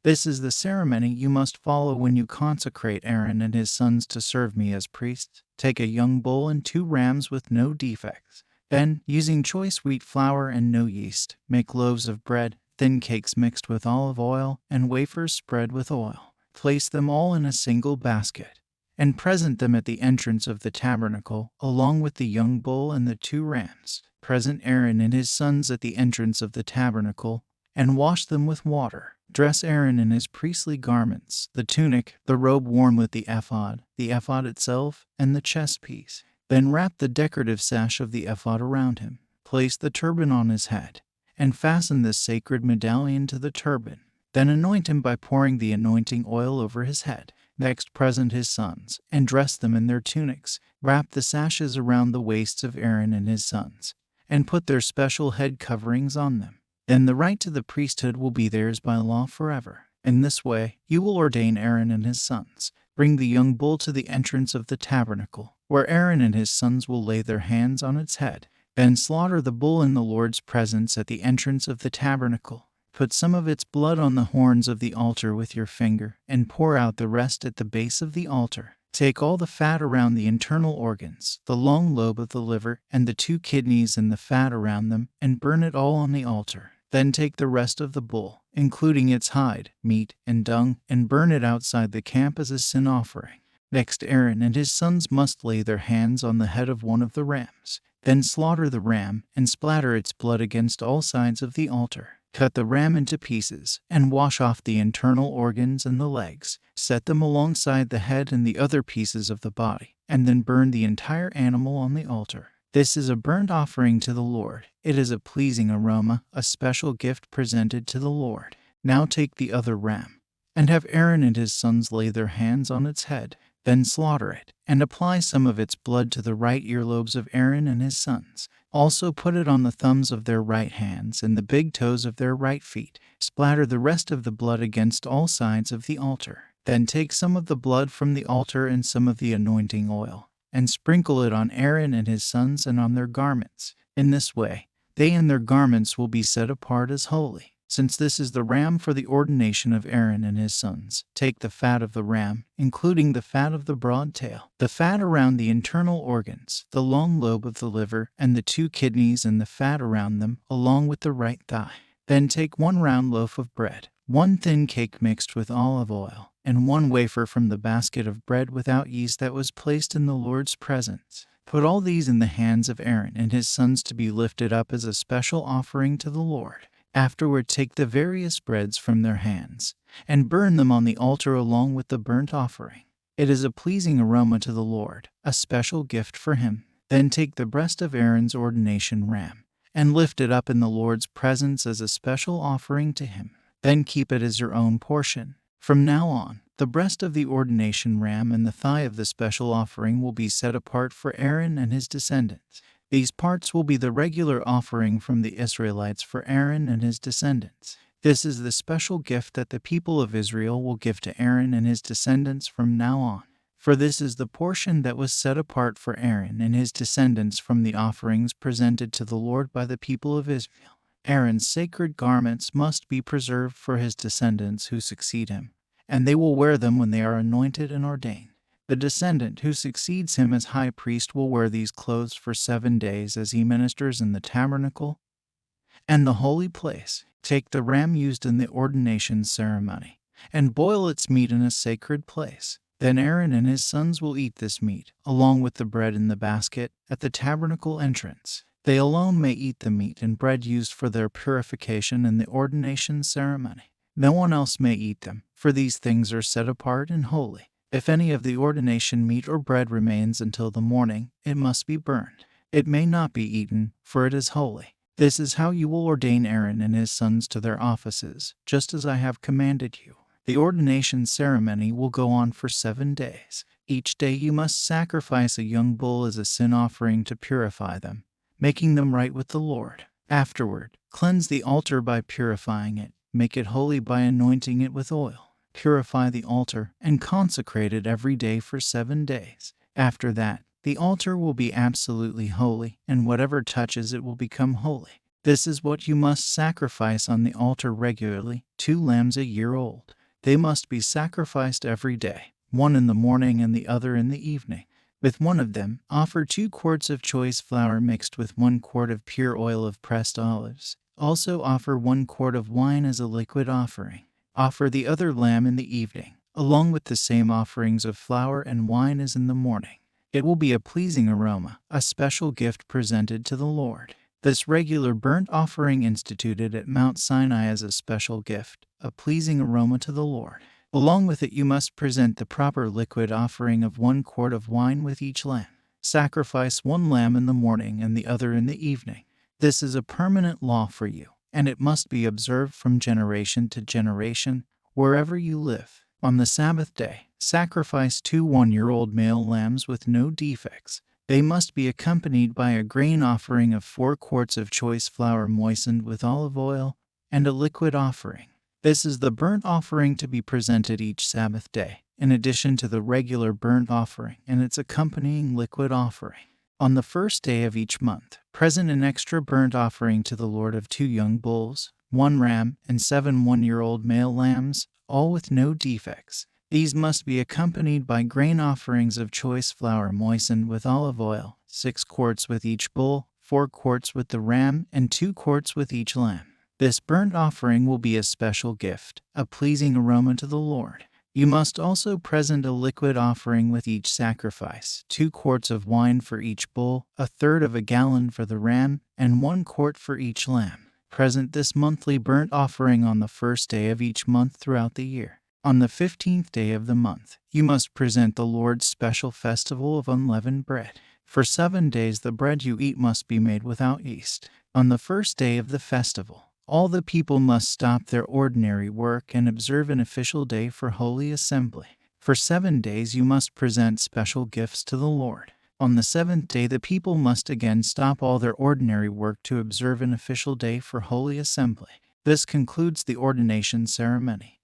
This is the ceremony you must follow when you consecrate Aaron and his sons to serve me as priests. Take a young bull and 2 rams with no defects. Then, using choice wheat flour and no yeast, make loaves of bread, thin cakes mixed with olive oil, and wafers spread with oil. Place them all in a single basket, and present them at the entrance of the tabernacle, along with the young bull and the 2 rams. Present Aaron and his sons at the entrance of the tabernacle, and wash them with water. Dress Aaron in his priestly garments, the tunic, the robe worn with the ephod itself, and the chest piece. Then wrap the decorative sash of the ephod around him. Place the turban on his head, and fasten this sacred medallion to the turban. Then anoint him by pouring the anointing oil over his head. Next present his sons, and dress them in their tunics. Wrap the sashes around the waists of Aaron and his sons, and put their special head coverings on them. Then the right to the priesthood will be theirs by law forever. In this way, you will ordain Aaron and his sons. Bring the young bull to the entrance of the tabernacle, where Aaron and his sons will lay their hands on its head. Then slaughter the bull in the Lord's presence at the entrance of the tabernacle. Put some of its blood on the horns of the altar with your finger, and pour out the rest at the base of the altar. Take all the fat around the internal organs, the long lobe of the liver, and the 2 kidneys and the fat around them, and burn it all on the altar. Then take the rest of the bull, including its hide, meat, and dung, and burn it outside the camp as a sin offering. Next, Aaron and his sons must lay their hands on the head of one of the rams. Then slaughter the ram, and splatter its blood against all sides of the altar. Cut the ram into pieces, and wash off the internal organs and the legs. Set them alongside the head and the other pieces of the body, and then burn the entire animal on the altar. This is a burnt offering to the Lord. It is a pleasing aroma, a special gift presented to the Lord. Now take the other ram, and have Aaron and his sons lay their hands on its head. Then slaughter it, and apply some of its blood to the right earlobes of Aaron and his sons. Also put it on the thumbs of their right hands and the big toes of their right feet. Splatter the rest of the blood against all sides of the altar. Then take some of the blood from the altar and some of the anointing oil, and sprinkle it on Aaron and his sons and on their garments. In this way, they and their garments will be set apart as holy. Since this is the ram for the ordination of Aaron and his sons, take the fat of the ram, including the fat of the broad tail, the fat around the internal organs, the long lobe of the liver, and the 2 kidneys and the fat around them, along with the right thigh. Then take 1 round loaf of bread, 1 thin cake mixed with olive oil, and 1 wafer from the basket of bread without yeast that was placed in the Lord's presence. Put all these in the hands of Aaron and his sons to be lifted up as a special offering to the Lord. Afterward, take the various breads from their hands, and burn them on the altar along with the burnt offering. It is a pleasing aroma to the Lord, a special gift for him. Then take the breast of Aaron's ordination ram, and lift it up in the Lord's presence as a special offering to him. Then keep it as your own portion. From now on, the breast of the ordination ram and the thigh of the special offering will be set apart for Aaron and his descendants. These parts will be the regular offering from the Israelites for Aaron and his descendants. This is the special gift that the people of Israel will give to Aaron and his descendants from now on. For this is the portion that was set apart for Aaron and his descendants from the offerings presented to the Lord by the people of Israel. Aaron's sacred garments must be preserved for his descendants who succeed him, and they will wear them when they are anointed and ordained. The descendant who succeeds him as high priest will wear these clothes for 7 days as he ministers in the tabernacle and the holy place. Take the ram used in the ordination ceremony, and boil its meat in a sacred place. Then Aaron and his sons will eat this meat, along with the bread in the basket, at the tabernacle entrance. They alone may eat the meat and bread used for their purification in the ordination ceremony. No one else may eat them, for these things are set apart and holy. If any of the ordination meat or bread remains until the morning, it must be burned. It may not be eaten, for it is holy. This is how you will ordain Aaron and his sons to their offices, just as I have commanded you. The ordination ceremony will go on for 7 days. Each day you must sacrifice a young bull as a sin offering to purify them, making them right with the Lord. Afterward, cleanse the altar by purifying it. Make it holy by anointing it with oil. Purify the altar and consecrate it every day for 7 days. After that, the altar will be absolutely holy, and whatever touches it will become holy. This is what you must sacrifice on the altar regularly, 2 lambs a year old. They must be sacrificed every day, one in the morning and the other in the evening. With one of them, offer 2 quarts of choice flour mixed with 1 quart of pure oil of pressed olives. Also offer 1 quart of wine as a liquid offering. Offer the other lamb in the evening, along with the same offerings of flour and wine as in the morning. It will be a pleasing aroma, a special gift presented to the Lord. This regular burnt offering instituted at Mount Sinai as a special gift, a pleasing aroma to the Lord. Along with it you must present the proper liquid offering of 1 quart of wine with each lamb. Sacrifice 1 lamb in the morning and the other in the evening. This is a permanent law for you, and it must be observed from generation to generation, wherever you live. On the Sabbath day, sacrifice 2 one-year-old male lambs with no defects. They must be accompanied by a grain offering of 4 quarts of choice flour moistened with olive oil, and a liquid offering. This is the burnt offering to be presented each Sabbath day, in addition to the regular burnt offering and its accompanying liquid offering. On the first day of each month, present an extra burnt offering to the Lord of 2 young bulls, 1 ram, and 7 one-year-old male lambs, all with no defects. These must be accompanied by grain offerings of choice flour moistened with olive oil, 6 quarts with each bull, 4 quarts with the ram, and 2 quarts with each lamb. This burnt offering will be a special gift, a pleasing aroma to the Lord. You must also present a liquid offering with each sacrifice, 2 quarts of wine for each bull, 1/3 of a gallon for the ram, and 1 quart for each lamb. Present this monthly burnt offering on the first day of each month throughout the year. On the 15th day of the month, you must present the Lord's special festival of unleavened bread. For 7 days the bread you eat must be made without yeast. On the first day of the festival, all the people must stop their ordinary work and observe an official day for holy assembly. For 7 days you must present special gifts to the Lord. On the 7th day the people must again stop all their ordinary work to observe an official day for holy assembly. This concludes the ordination ceremony.